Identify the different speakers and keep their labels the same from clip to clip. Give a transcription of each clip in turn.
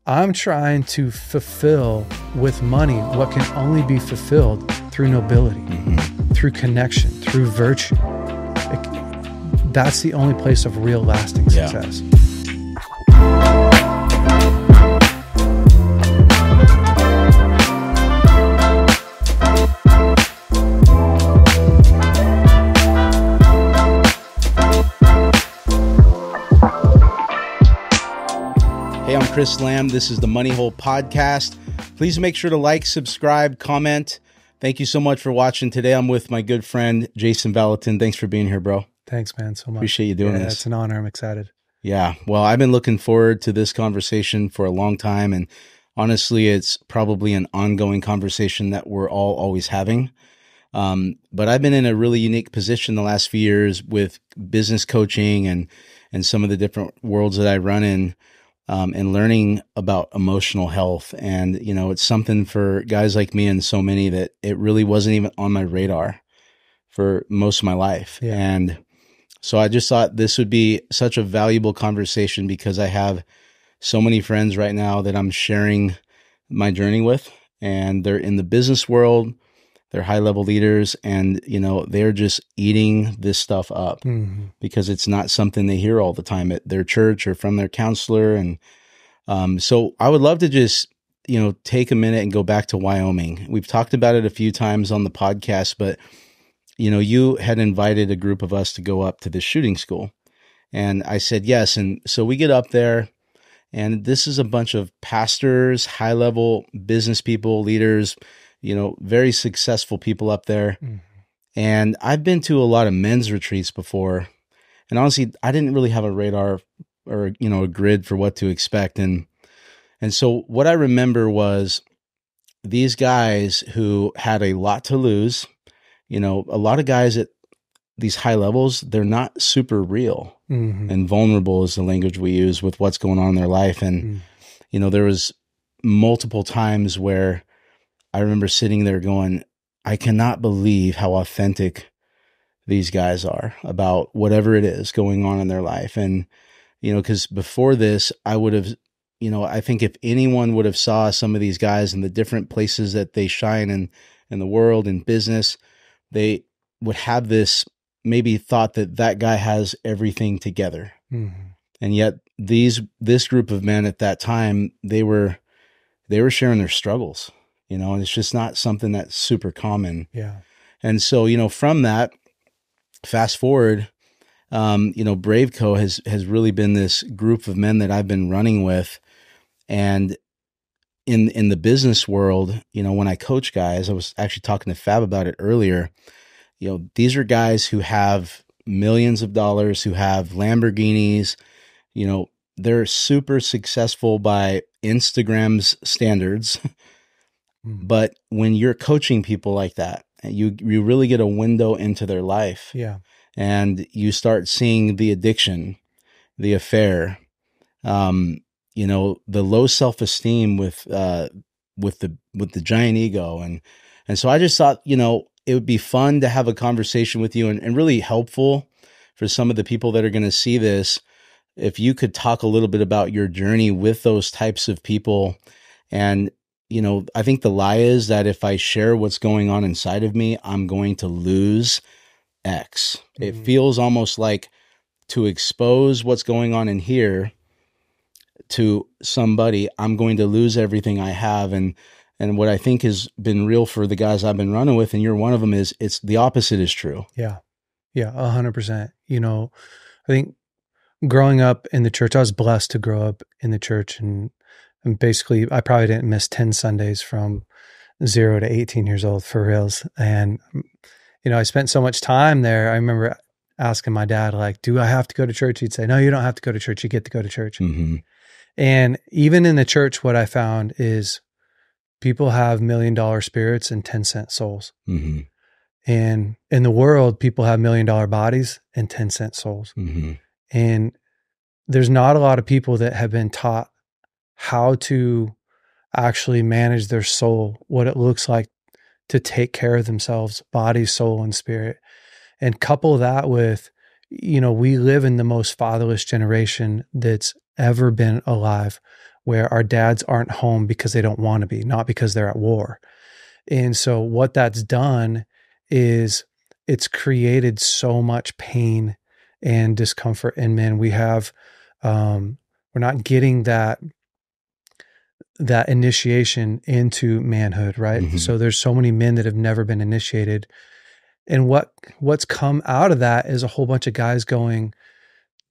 Speaker 1: I'm trying to fulfill with money what can only be fulfilled through nobility, through connection, through virtue. That's the only place of real lasting success.
Speaker 2: Hey, I'm Chris Lamm. This is the Money Hole Podcast. Please make sure to like, subscribe, comment. Thank you so much for watching. Today, I'm with my good friend, Jason Vallotton. Thanks for being here, bro.
Speaker 1: Thanks, man, so much.
Speaker 2: Appreciate you doing this.
Speaker 1: It's an honor. I'm excited.
Speaker 2: Yeah. Well, I've been looking forward to this conversation for a long time. And honestly, it's probably an ongoing conversation that we're all always having. But I've been in a really unique position the last few years with business coaching and some of the different worlds that I run in. And learning about emotional health. And, you know, it's something for guys like me and so many that it really wasn't even on my radar for most of my life.
Speaker 1: Yeah.
Speaker 2: And so I just thought this would be such a valuable conversation because I have so many friends right now that I'm sharing my journey with, and they're in the business world. They're high-level leaders, and, you know, they're just eating this stuff up because it's not something they hear all the time at their church or from their counselor. And so I would love to just, you know, take a minute and go back to Wyoming. We've talked about it a few times on the podcast, but, you know, you had invited a group of us to go up to the shooting school. And I said yes. And so we get up there, and this is a bunch of pastors, high-level business people, leaders, you know, very successful people up there. And I've been to a lot of men's retreats before. And honestly, I didn't really have a radar or, you know, a grid for what to expect. And so what I remember was these guys who had a lot to lose, you know, a lot of guys at these high levels, they're not super real and vulnerable is the language we use with what's going on in their life. And, you know, there was multiple times where I remember sitting there going, I cannot believe how authentic these guys are about whatever it is going on in their life. And, you know, because before this, I would have, you know, I think if anyone would have saw some of these guys in the different places that they shine in the world, in business, they would have this maybe thought that that guy has everything together. And yet this group of men at that time, they were sharing their struggles. You know, and it's just not something that's super common.
Speaker 1: Yeah.
Speaker 2: And so, you know, from that, fast forward, you know, Braveco has really been this group of men that I've been running with. And in the business world, you know, when I coach guys, I was actually talking to Fab about it earlier. You know, these are guys who have millions of dollars, who have Lamborghinis, you know, they're super successful by Instagram's standards. But when you're coaching people like that, you really get a window into their life.
Speaker 1: Yeah.
Speaker 2: And you start seeing the addiction, the affair, you know, the low self-esteem with the giant ego. And so I just thought, you know, it would be fun to have a conversation with you and really helpful for some of the people that are going to see this. If you could talk a little bit about your journey with those types of people. And you know, I think the lie is that if I share what's going on inside of me, I'm going to lose X. It feels almost like to expose what's going on in here to somebody, I'm going to lose everything I have. And what I think has been real for the guys I've been running with, and you're one of them, is it's the opposite is true.
Speaker 1: Yeah. Yeah. 100%. You know, I think growing up in the church, I was blessed to grow up in the church, and basically, I probably didn't miss 10 Sundays from 0 to 18 years old for reals. And, you know, I spent so much time there. I remember asking my dad, like, do I have to go to church? He'd say, no, you don't have to go to church. You get to go to church. And even in the church, what I found is people have $1 million spirits and 10-cent souls. And in the world, people have $1 million bodies and 10-cent souls. And there's not a lot of people that have been taught how to actually manage their soul, what it looks like to take care of themselves, body, soul, and spirit. And couple that with, you know, we live in the most fatherless generation that's ever been alive, where our dads aren't home because they don't want to be, not because they're at war. And so what that's done is it's created so much pain and discomfort in men. We have, we're not getting that initiation into manhood, right?
Speaker 2: Mm-hmm.
Speaker 1: So there's so many men that have never been initiated. And what's come out of that is a whole bunch of guys going,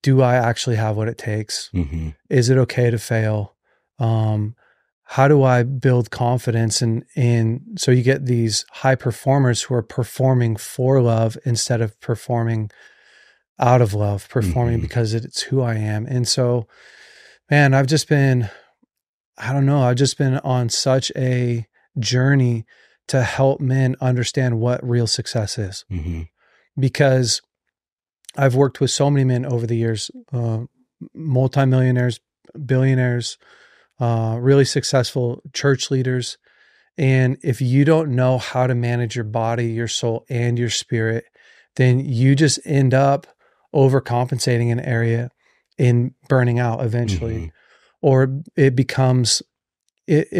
Speaker 1: do I actually have what it takes?
Speaker 2: Mm-hmm.
Speaker 1: Is it okay to fail? How do I build confidence? And so you get these high performers who are performing for love instead of performing out of love, performing
Speaker 2: Mm-hmm.
Speaker 1: because it's who I am. And so, man, I've just been on such a journey to help men understand what real success is.
Speaker 2: Mm-hmm.
Speaker 1: Because I've worked with so many men over the years, multimillionaires, billionaires, really successful church leaders. And if you don't know how to manage your body, your soul, and your spirit, then you just end up overcompensating an area and burning out eventually.
Speaker 2: Mm-hmm.
Speaker 1: Or it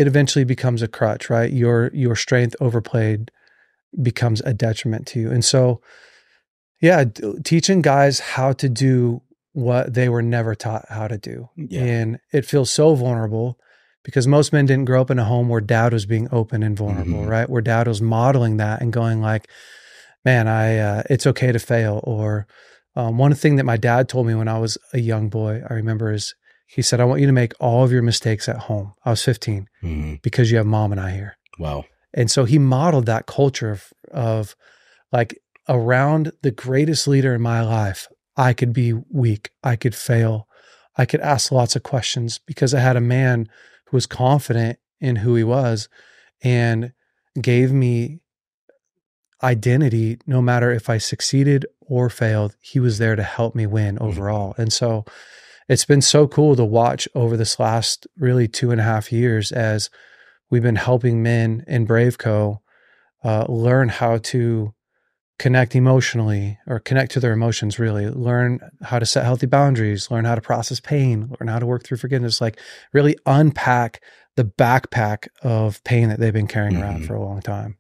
Speaker 1: eventually becomes a crutch, right? Your strength overplayed becomes a detriment to you. And so, yeah, teaching guys how to do what they were never taught how to do.
Speaker 2: Yeah.
Speaker 1: And it feels so vulnerable because most men didn't grow up in a home where dad was being open and vulnerable,
Speaker 2: Mm-hmm.
Speaker 1: right? Where dad was modeling that and going like, man, it's okay to fail. Or one thing that my dad told me when I was a young boy, I remember is he said, I want you to make all of your mistakes at home. I was 15
Speaker 2: Mm-hmm.
Speaker 1: because you have mom and I here.
Speaker 2: Wow.
Speaker 1: And so he modeled that culture of like, around the greatest leader in my life, I could be weak. I could fail. I could ask lots of questions because I had a man who was confident in who he was and gave me identity no matter if I succeeded or failed. He was there to help me win overall.
Speaker 2: Mm-hmm.
Speaker 1: And so it's been so cool to watch over this last really 2.5 years as we've been helping men in Brave Co. Learn how to connect emotionally or connect to their emotions, really learn how to set healthy boundaries, learn how to process pain, learn how to work through forgiveness, like really unpack the backpack of pain that they've been carrying around for a long time.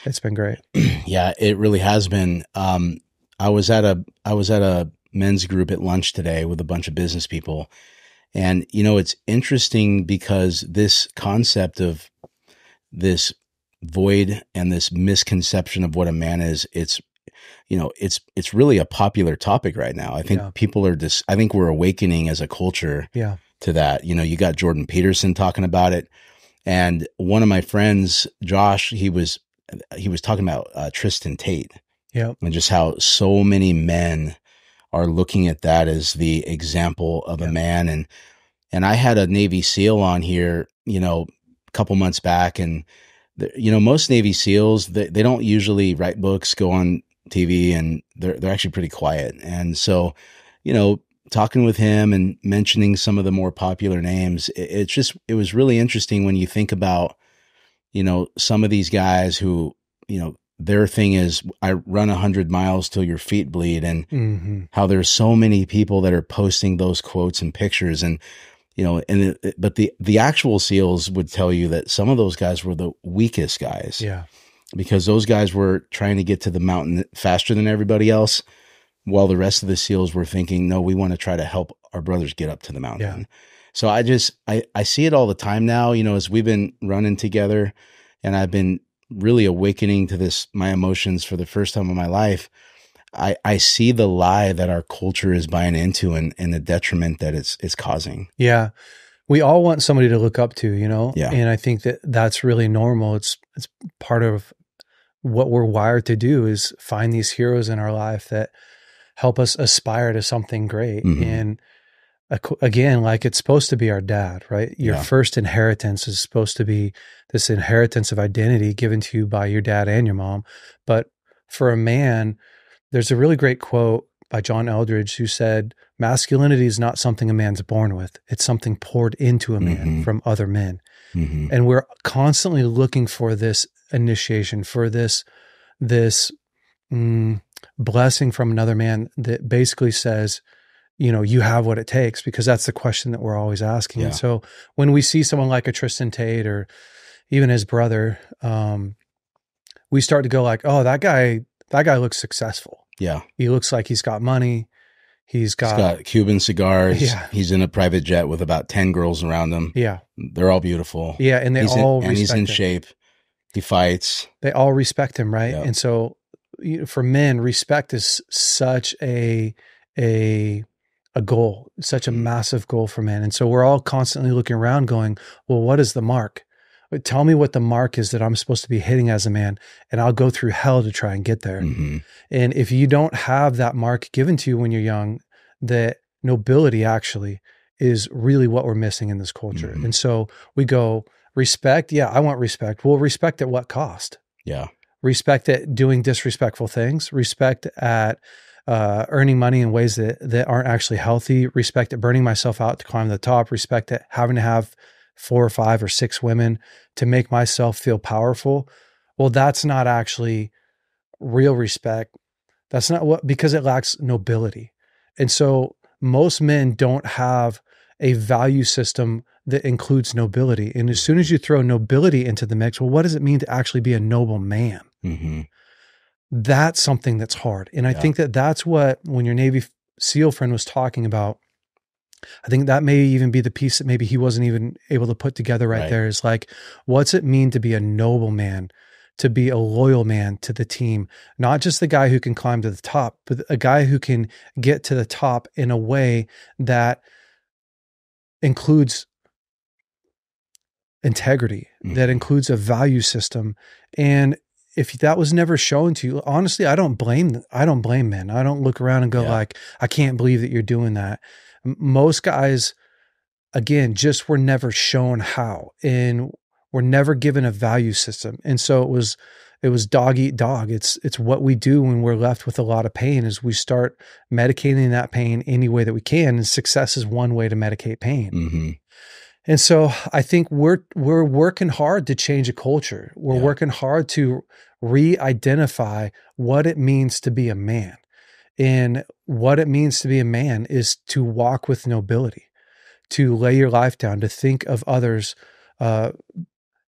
Speaker 1: It's been great.
Speaker 2: Yeah, it really has been. I was at a men's group at lunch today with a bunch of business people. And, it's interesting because this concept of this void and this misconception of what a man is, it's really a popular topic right now. I think people are I think we're awakening as a culture to that. You got Jordan Peterson talking about it. And one of my friends, Josh, he was talking about Tristan Tate and just how so many men are looking at that as the example of a man. And I had a Navy SEAL on here, a couple months back, and most Navy SEALs, they don't usually write books, go on TV, and they're actually pretty quiet. And so, talking with him and mentioning some of the more popular names, it was really interesting when you think about, some of these guys who, their thing is, I run 100 miles till your feet bleed, and how there's so many people that are posting those quotes and pictures, and but the actual SEALs would tell you that some of those guys were the weakest guys.
Speaker 1: Yeah.
Speaker 2: Because those guys were trying to get to the mountain faster than everybody else, while the rest of the SEALs were thinking, no, we want to try to help our brothers get up to the mountain. Yeah. So I see it all the time now, as we've been running together and I've been really awakening to my emotions for the first time in my life. I see the lie that our culture is buying into and the detriment that it's causing.
Speaker 1: Yeah. We all want somebody to look up to,
Speaker 2: Yeah.
Speaker 1: And I think that that's really normal. It's part of what we're wired to do is find these heroes in our life that help us aspire to something great.
Speaker 2: Mm-hmm.
Speaker 1: And again, like it's supposed to be our dad, right? Your first inheritance is supposed to be this inheritance of identity given to you by your dad and your mom. But for a man, there's a really great quote by John Eldridge who said, masculinity is not something a man's born with. It's something poured into a man from other men. Mm-hmm. And we're constantly looking for this initiation, for this blessing from another man that basically says, you have what it takes, because that's the question that we're always asking.
Speaker 2: Yeah.
Speaker 1: And so when we see someone like a Tristan Tate or even his brother, we start to go like, oh, that guy looks successful.
Speaker 2: Yeah.
Speaker 1: He looks like he's got money. He's got
Speaker 2: Cuban cigars.
Speaker 1: Yeah.
Speaker 2: He's in a private jet with about 10 girls around him.
Speaker 1: Yeah.
Speaker 2: They're all beautiful.
Speaker 1: Yeah. And he's
Speaker 2: in
Speaker 1: him.
Speaker 2: shape. He fights.
Speaker 1: They all respect him. Right.
Speaker 2: Yeah.
Speaker 1: And so for men, respect is such a goal, such a massive goal for men. And so we're all constantly looking around going, well, what is the mark? Tell me what the mark is that I'm supposed to be hitting as a man, and I'll go through hell to try and get there.
Speaker 2: Mm-hmm.
Speaker 1: And if you don't have that mark given to you when you're young, that nobility actually is really what we're missing in this culture.
Speaker 2: Mm-hmm.
Speaker 1: And so we go, respect. Yeah, I want respect. Well, respect at what cost?
Speaker 2: Yeah.
Speaker 1: Respect at doing disrespectful things, respect at earning money in ways that aren't actually healthy, respect at burning myself out to climb to the top, respect at having to have 4 or 5 or 6 women to make myself feel powerful. Well, that's not actually real respect. That's not because it lacks nobility. And so most men don't have a value system that includes nobility. And as soon as you throw nobility into the mix, well, what does it mean to actually be a noble man?
Speaker 2: Mm-hmm.
Speaker 1: That's something that's hard. And I think that's what, when your Navy SEAL friend was talking about, I think that may even be the piece that maybe he wasn't even able to put together right there, is like, what's it mean to be a noble man, to be a loyal man to the team? Not just the guy who can climb to the top, but a guy who can get to the top in a way that includes integrity, that includes a value system. And if that was never shown to you, honestly, I don't blame men. I don't look around and go like, I can't believe that you're doing that. Most guys, again, just were never shown how, and were never given a value system. And so it was dog eat dog. It's what we do when we're left with a lot of pain, is we start medicating that pain any way that we can. And success is one way to medicate pain.
Speaker 2: Mm-hmm.
Speaker 1: And so I think we're working hard to change a culture. We're working hard to re-identify what it means to be a man. And what it means to be a man is to walk with nobility, to lay your life down, to think of others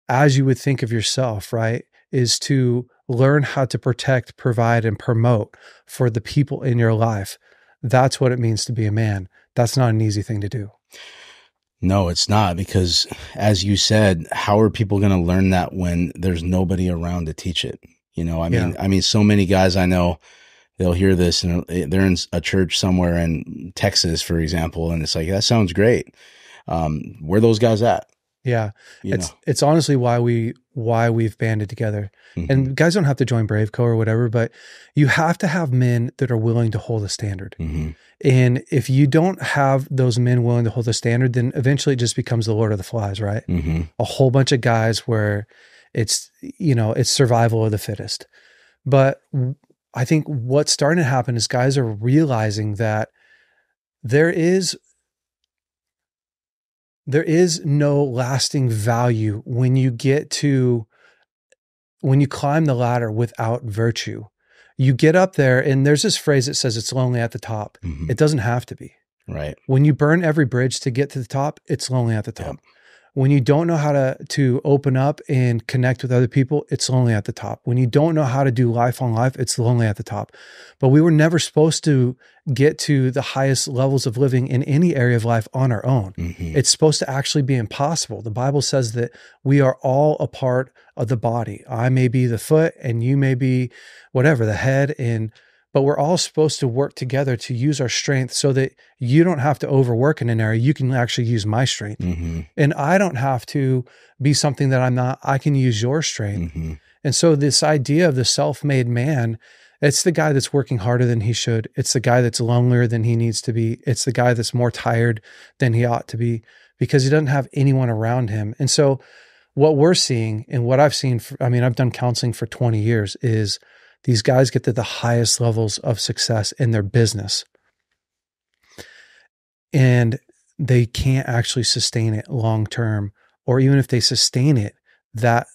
Speaker 1: as you would think of yourself, right? Is to learn how to protect, provide, and promote for the people in your life. That's what it means to be a man. That's not an easy thing to do.
Speaker 2: No, it's not, because as you said, how are people going to learn that when there's nobody around to teach it? I mean, so many guys I know, they'll hear this and they're in a church somewhere in Texas, for example, and it's like, that sounds great. Where are those guys at?
Speaker 1: Yeah. It's honestly why we've banded together. Mm-hmm. And guys don't have to join Braveco or whatever, but you have to have men that are willing to hold a standard. Mm-hmm. And if you don't have those men willing to hold a standard, then eventually it just becomes the Lord of the Flies, right? Mm-hmm. A whole bunch of guys where it's survival of the fittest. But I think what's starting to happen is guys are realizing that there is no lasting value when you climb the ladder without virtue. You get up there and there's this phrase that says it's lonely at the top. Mm-hmm. It doesn't have to be.
Speaker 2: Right.
Speaker 1: When you burn every bridge to get to the top, it's lonely at the top. Yep. When you don't know how to open up and connect with other people, it's lonely at the top. When you don't know how to do life on life, it's lonely at the top. But we were never supposed to get to the highest levels of living in any area of life on our own. Mm-hmm. It's supposed to actually be impossible. The Bible says that we are all a part of the body. I may be the foot and you may be whatever, the head, but we're all supposed to work together to use our strength so that you don't have to overwork in an area. You can actually use my strength. Mm-hmm. And I don't have to be something that I'm not. I can use your strength. Mm-hmm. And so this idea of the self-made man, it's the guy that's working harder than he should. It's the guy that's lonelier than he needs to be. It's the guy that's more tired than he ought to be because he doesn't have anyone around him. And so what we're seeing and what I've seen, I've done counseling for 20 years, is these guys get to the highest levels of success in their business, and they can't actually sustain it long term. Or even if they sustain it, that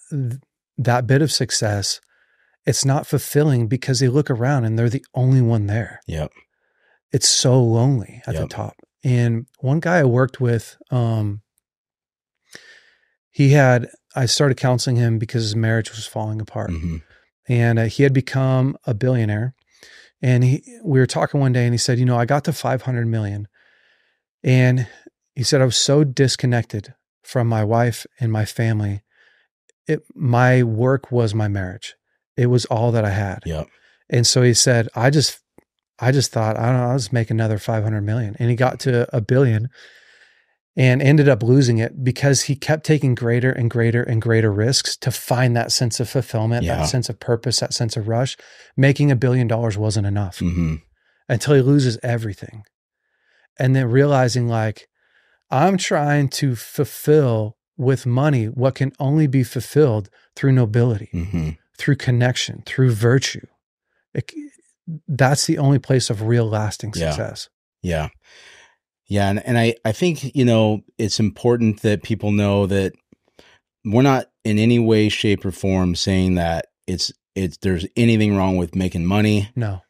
Speaker 1: bit of success, it's not fulfilling because they look around and they're the only one there.
Speaker 2: Yep.
Speaker 1: it's so lonely at the
Speaker 2: Yep.
Speaker 1: top. And one guy I worked with, I started counseling him because his marriage was falling apart.
Speaker 2: Mm-hmm.
Speaker 1: And he had become a billionaire. And we were talking one day and he said, I got to 500 million. And he said, I was so disconnected from my wife and my family. My work was my marriage. It was all that I had.
Speaker 2: Yep.
Speaker 1: And so he said, I just thought, I don't know, I'll just make another 500 million. And he got to a billion and ended up losing it because he kept taking greater and greater and greater risks to find that sense of fulfillment, that sense of purpose, that sense of rush. Making $1 billion wasn't enough until he loses everything. And then realizing like, I'm trying to fulfill with money what can only be fulfilled through nobility, through connection, through virtue. That's the only place of real lasting success.
Speaker 2: Yeah. And I think, it's important that people know that we're not in any way, shape, or form saying that there's anything wrong with making money.
Speaker 1: No.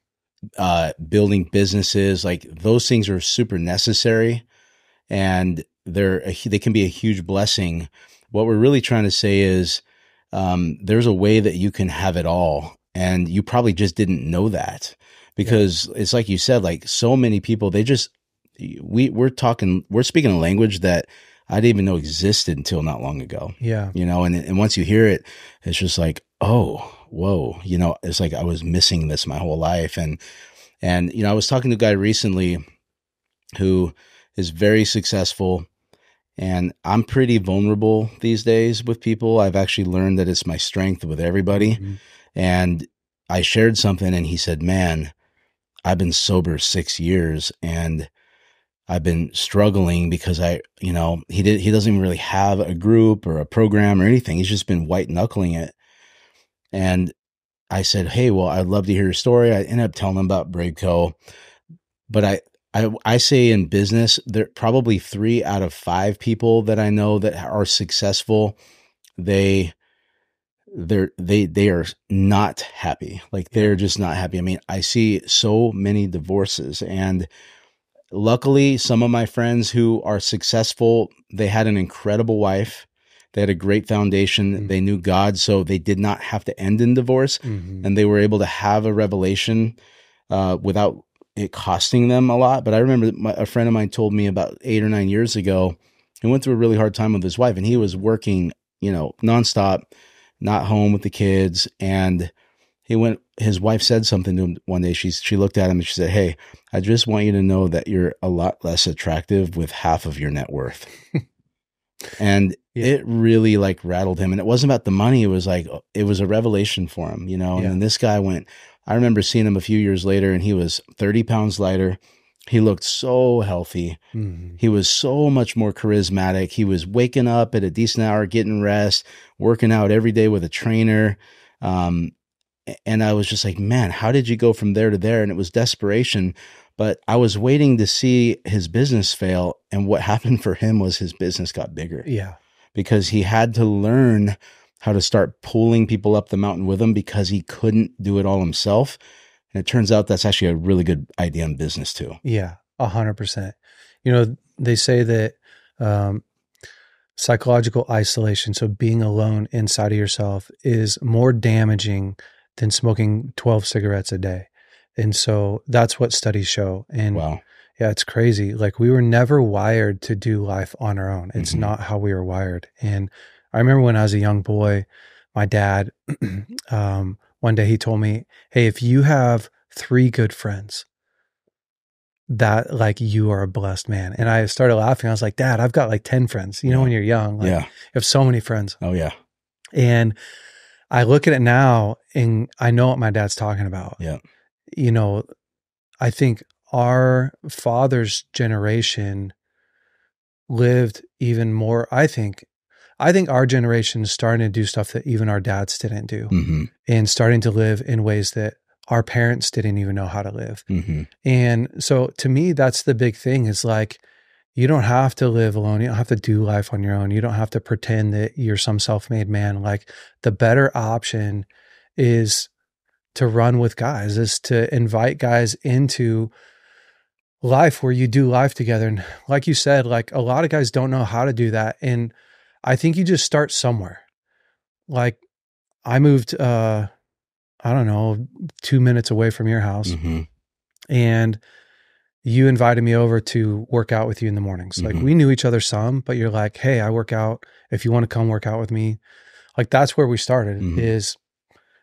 Speaker 2: Building businesses, like those things are super necessary and they can be a huge blessing. What we're really trying to say is there's a way that you can have it all. And you probably just didn't know that because it's like you said, like so many people, we're speaking a language that I didn't even know existed until not long ago.
Speaker 1: Yeah.
Speaker 2: And once you hear it, it's just like, oh, whoa, it's like I was missing this my whole life. And I was talking to a guy recently who is very successful, and I'm pretty vulnerable these days with people. I've actually learned that it's my strength with everybody. Mm-hmm. And I shared something and he said, man, I've been sober 6 years and I've been struggling because he doesn't even really have a group or a program or anything. He's just been white knuckling it. And I said, hey, well, I'd love to hear your story. I ended up telling him about Braveco, but I say in business, there are probably 3 out of 5 people that I know that are successful. They are not happy. Like they're just not happy. I mean, I see so many divorces, and luckily some of my friends who are successful, they had an incredible wife. They had a great foundation. Mm-hmm. They knew God, so they did not have to end in divorce, and they were able to have a revelation without it costing them a lot. But I remember a friend of mine told me about 8 or 9 years ago, he went through a really hard time with his wife, and he was working, nonstop, not home with the kids. And his wife said something to him one day. She looked at him and she said, hey, I just want you to know that you're a lot less attractive with half of your net worth. And it really like rattled him. And it wasn't about the money. It was like, it was a revelation for him, and then this guy I remember seeing him a few years later and he was 30 pounds lighter. He looked so healthy. Mm-hmm. He was so much more charismatic. He was waking up at a decent hour, getting rest, working out every day with a trainer. And I was just like, man, how did you go from there to there? And it was desperation, but I was waiting to see his business fail. And what happened for him was his business got bigger.
Speaker 1: Yeah.
Speaker 2: Because he had to learn how to start pulling people up the mountain with him because he couldn't do it all himself. And it turns out that's actually a really good idea in business too.
Speaker 1: Yeah, 100%. They say that psychological isolation, so being alone inside of yourself, is more damaging than smoking 12 cigarettes a day. And so that's what studies show. And
Speaker 2: wow.
Speaker 1: Yeah, it's crazy. Like we were never wired to do life on our own. It's not how we were wired. And I remember when I was a young boy, my dad, one day he told me, hey, if you have 3 good friends, that like you are a blessed man. And I started laughing. I was like, Dad, I've got like 10 friends. When you're young, like you have so many friends.
Speaker 2: Oh yeah.
Speaker 1: And I look at it now and I know what my dad's talking about.
Speaker 2: Yeah.
Speaker 1: I think our father's generation lived even more. I think our generation is starting to do stuff that even our dads didn't do, and starting to live in ways that our parents didn't even know how to live. And so to me, that's the big thing is like, you don't have to live alone. You don't have to do life on your own. You don't have to pretend that you're some self-made man. Like the better option is to run with guys, is to invite guys into life where you do life together. And like you said, like a lot of guys don't know how to do that. And I think you just start somewhere. Like I moved, I don't know, 2 minutes away from your house,
Speaker 2: Mm-hmm.
Speaker 1: and you invited me over to work out with you in the mornings.
Speaker 2: Mm-hmm.
Speaker 1: Like we knew each other some, but you're like, hey, I work out. If you want to come work out with me, like that's where we started
Speaker 2: Mm-hmm.
Speaker 1: is,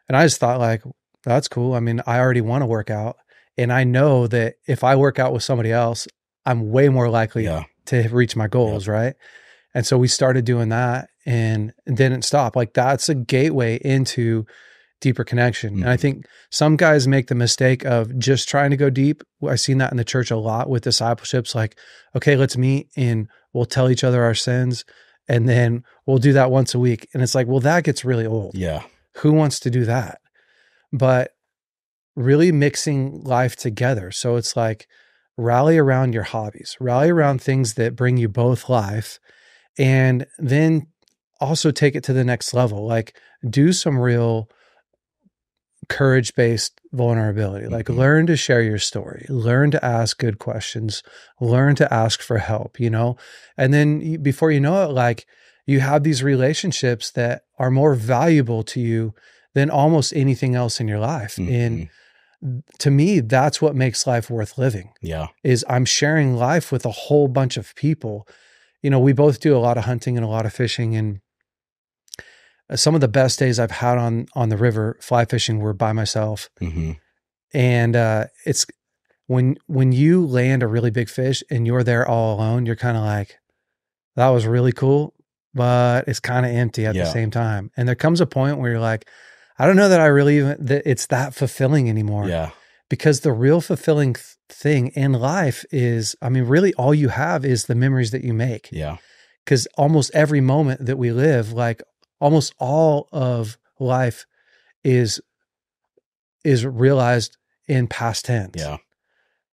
Speaker 1: and I just thought like, that's cool. I mean, I already want to work out. And I know that if I work out with somebody else, I'm way more likely
Speaker 2: Yeah.
Speaker 1: to reach my goals.
Speaker 2: Yep.
Speaker 1: Right. And so we started doing that and didn't stop. Like that's a gateway into deeper connection.
Speaker 2: Mm-hmm.
Speaker 1: And I think some guys make the mistake of just trying to go deep. I've seen that in the church a lot with discipleships. Like, okay, let's meet and we'll tell each other our sins. And then we'll do that once a week. And it's like, well, that gets really old.
Speaker 2: Yeah.
Speaker 1: Who wants to do that? But really mixing life together. So it's like rally around your hobbies, rally around things that bring you both life, and then also take it to the next level. Like do some real courage-based vulnerability. Like
Speaker 2: Mm-hmm.
Speaker 1: learn to share your story, learn to ask good questions, learn to ask for help, you know? And then before you know it, like you have these relationships that are more valuable to you than almost anything else in your life.
Speaker 2: Mm-hmm.
Speaker 1: And to me, that's what makes life worth living.
Speaker 2: Yeah.
Speaker 1: Is I'm sharing life with a whole bunch of people. You know, we both do a lot of hunting and a lot of fishing, and some of the best days I've had on the river fly fishing were by myself.
Speaker 2: Mm-hmm.
Speaker 1: And it's when you land a really big fish and you're there all alone, you're kind of like, that was really cool, but it's kind of empty at the same time. And there comes a point where you're like, I don't know that I really even that it's that fulfilling anymore.
Speaker 2: Yeah.
Speaker 1: Because the real fulfilling thing in life is, I mean, really all you have is the memories that you make.
Speaker 2: Yeah.
Speaker 1: Because almost every moment that we live, like almost all of life is realized in past tense.
Speaker 2: Yeah.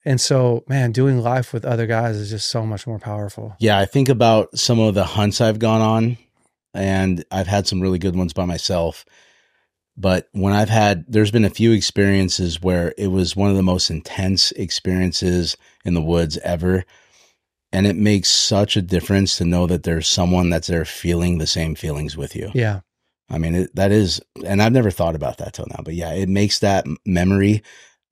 Speaker 1: And so, man, doing life with other guys is just so much more powerful.
Speaker 2: Yeah. I think about some of the hunts I've gone on, and I've had some really good ones by myself. But when there's been a few experiences where it was one of the most intense experiences in the woods ever. And it makes such a difference to know that there's someone that's there feeling the same feelings with you.
Speaker 1: Yeah.
Speaker 2: I mean, that is, and I've never thought about that till now, but yeah, it makes that memory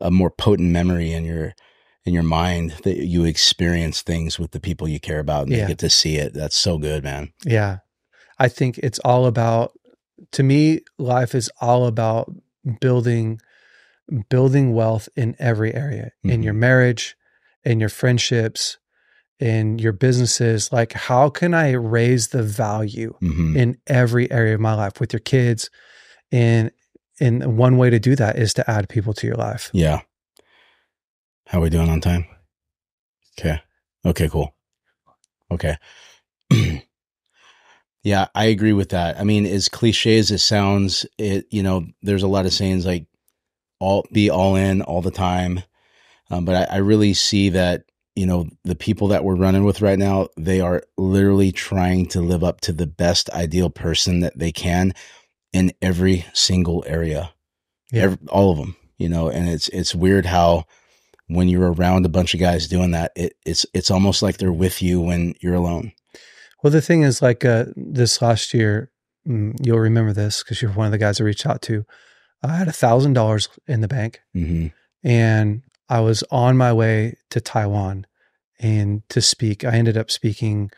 Speaker 2: a more potent memory in your mind, that you experience things with the people you care about and they get to see it. That's so good, man.
Speaker 1: Yeah. I think it's all about, to me, life is all about building wealth in every area, in your marriage, in your friendships, in your businesses. Like, how can I raise the value in every area of my life with your kids? And one way to do that is to add people to your life.
Speaker 2: Yeah. How are we doing on time? Okay. Okay, cool. Okay. Yeah, I agree with that. I mean, as cliche as it sounds, there's a lot of sayings like be all in all the time. But I really see that, the people that we're running with right now, they are literally trying to live up to the best ideal person that they can in every single area.
Speaker 1: Yeah.
Speaker 2: All of them, and it's weird how when you're around a bunch of guys doing that, it's almost like they're with you when you're alone.
Speaker 1: Well, the thing is, like this last year, you'll remember this because you're one of the guys I reached out to. I had $1,000 in the bank, and I was on my way to Taiwan and to speak. I ended up speaking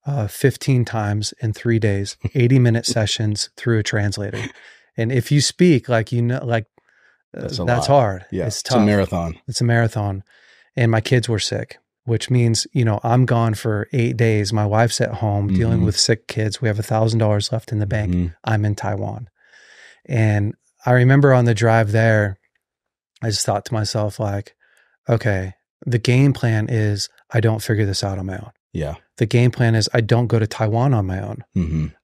Speaker 1: 15 times in 3 days, 80-minute sessions through a translator. And if you speak, like, that's hard.
Speaker 2: Yeah,
Speaker 1: it's tough.
Speaker 2: It's a marathon.
Speaker 1: It's a marathon. And my kids were sick, which means, I'm gone for 8 days. My wife's at home dealing with sick kids. We have $1,000 left in the bank. I'm in Taiwan. And I remember on the drive there, I just thought to myself, like, okay, the game plan is I don't figure this out on my own.
Speaker 2: Yeah.
Speaker 1: The game plan is I don't go to Taiwan on my own.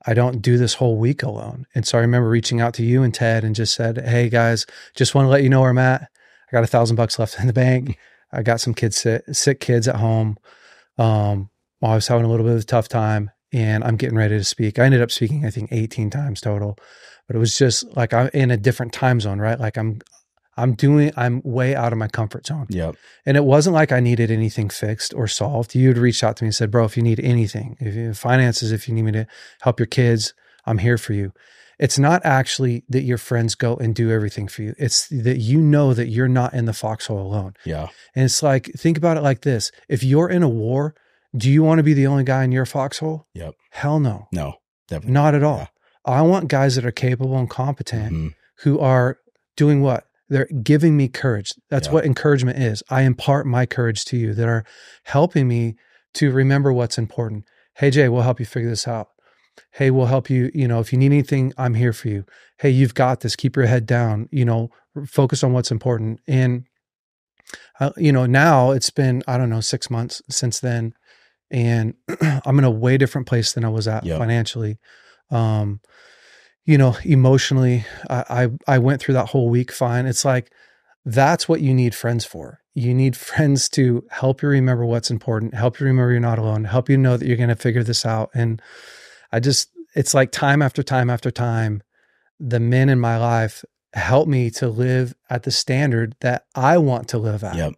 Speaker 1: I don't do this whole week alone. And so I remember reaching out to you and Ted and just said, hey guys, just want to let you know where I'm at. I got $1,000 left in the bank. I got some sick kids at home. I was having a little bit of a tough time and I'm getting ready to speak. I ended up speaking, I think 18 times total, but it was just like I'm in a different time zone, right? Like I'm way out of my comfort zone.
Speaker 2: Yep.
Speaker 1: And it wasn't like I needed anything fixed or solved. You'd reached out to me and said, bro, if you need anything, if you finances, if you need me to help your kids, I'm here for you. It's not actually that your friends go and do everything for you. It's that you know that you're not in the foxhole alone.
Speaker 2: Yeah.
Speaker 1: And it's like, think about it like this. If you're in a war, do you want to be the only guy in your foxhole?
Speaker 2: Yep.
Speaker 1: Hell no.
Speaker 2: No, definitely
Speaker 1: Not at all.
Speaker 2: Yeah.
Speaker 1: I want guys that are capable and competent
Speaker 2: Mm-hmm.
Speaker 1: who are doing what? They're giving me courage. That's what encouragement is. I impart my courage to you, that are helping me to remember what's important. Hey, Jay, we'll help you figure this out. Hey, we'll help you. If you need anything, I'm here for you. Hey, you've got this. Keep your head down, focus on what's important. And, now it's been, 6 months since then. And I'm in a way different place than I was at financially. Emotionally, I went through that whole week fine. It's like, that's what you need friends for. You need friends to help you remember what's important, help you remember you're not alone, help you know that you're going to figure this out. And it's like time after time after time, the men in my life help me to live at the standard that I want to live at,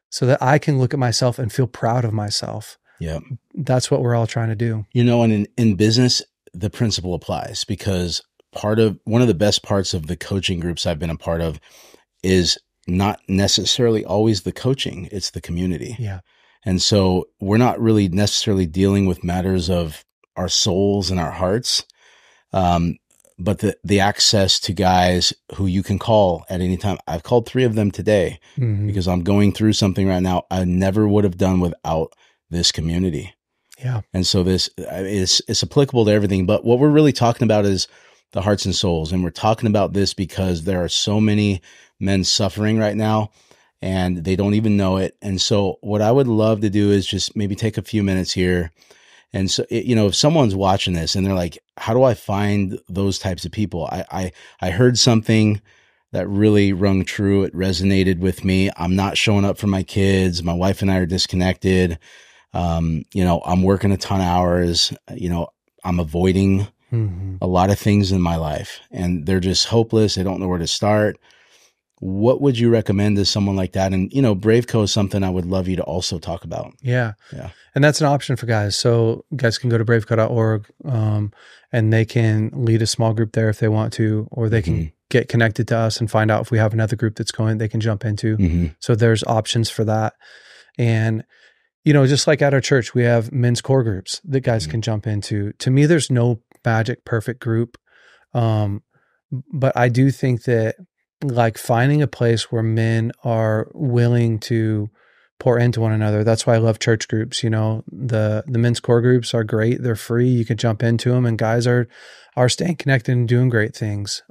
Speaker 1: so that I can look at myself and feel proud of myself.
Speaker 2: Yep.
Speaker 1: That's what we're all trying to do.
Speaker 2: And in business, the principle applies, because one of the best parts of the coaching groups I've been a part of is not necessarily always the coaching, it's the community.
Speaker 1: Yeah.
Speaker 2: And so we're not really necessarily dealing with matters of our souls and our hearts, but the access to guys who you can call at any time. I've called 3 of them today because I'm going through something right now I never would have done without this community.
Speaker 1: Yeah.
Speaker 2: And so this it's applicable to everything. But what we're really talking about is the hearts and souls. And we're talking about this because there are so many men suffering right now and they don't even know it. And so what I would love to do is just maybe take a few minutes here. And so, if someone's watching this and they're like, how do I find those types of people? I heard something that really rung true. It resonated with me. I'm not showing up for my kids. My wife and I are disconnected. I'm working a ton of hours, I'm avoiding a lot of things in my life and they're just hopeless. They don't know where to start. What would you recommend to someone like that? And, Braveco is something I would love you to also talk about.
Speaker 1: Yeah. And that's an option for guys. So guys can go to braveco.org, and they can lead a small group there if they want to, or they can get connected to us and find out if we have another group that's going, they can jump into. So there's options for that. And, just like at our church, we have men's core groups that guys can jump into. To me, there's no magic perfect group. But I do think that, like, finding a place where men are willing to pour into one another. That's why I love church groups. The men's core groups are great. They're free. You can jump into them, and guys are staying connected and doing great things.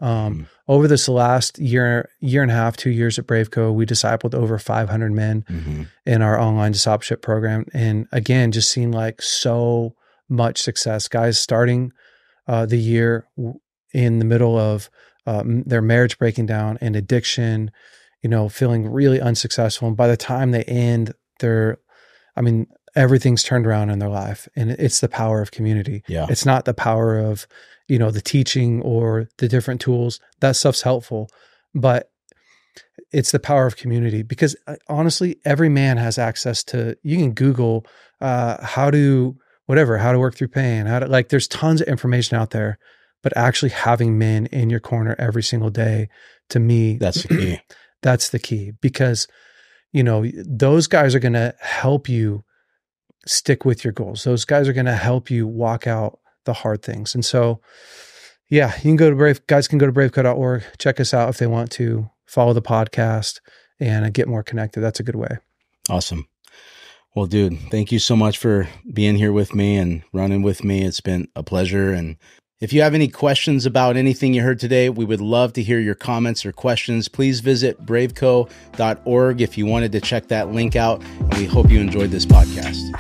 Speaker 1: Over this last year and a half, 2 years at Braveco, we discipled over 500 men in our online discipleship program. And again, just seeing like so much success. Guys starting the year in the middle of their marriage breaking down and addiction, feeling really unsuccessful. And by the time they end, everything's turned around in their life. And it's the power of community.
Speaker 2: Yeah.
Speaker 1: It's not the power of, the teaching or the different tools. That stuff's helpful, but it's the power of community, because honestly, every man has access to, you can Google how to work through pain, there's tons of information out there, but actually having men in your corner every single day, to me,
Speaker 2: that's the key.
Speaker 1: That's the key, because, those guys are going to help you stick with your goals. Those guys are going to help you walk out the hard things. And so, guys can go to braveco.org, check us out if they want to, follow the podcast and get more connected. That's a good way.
Speaker 2: Awesome. Well, dude, thank you so much for being here with me and running with me. It's been a pleasure. And if you have any questions about anything you heard today, we would love to hear your comments or questions. Please visit braveco.org if you wanted to check that link out. And we hope you enjoyed this podcast.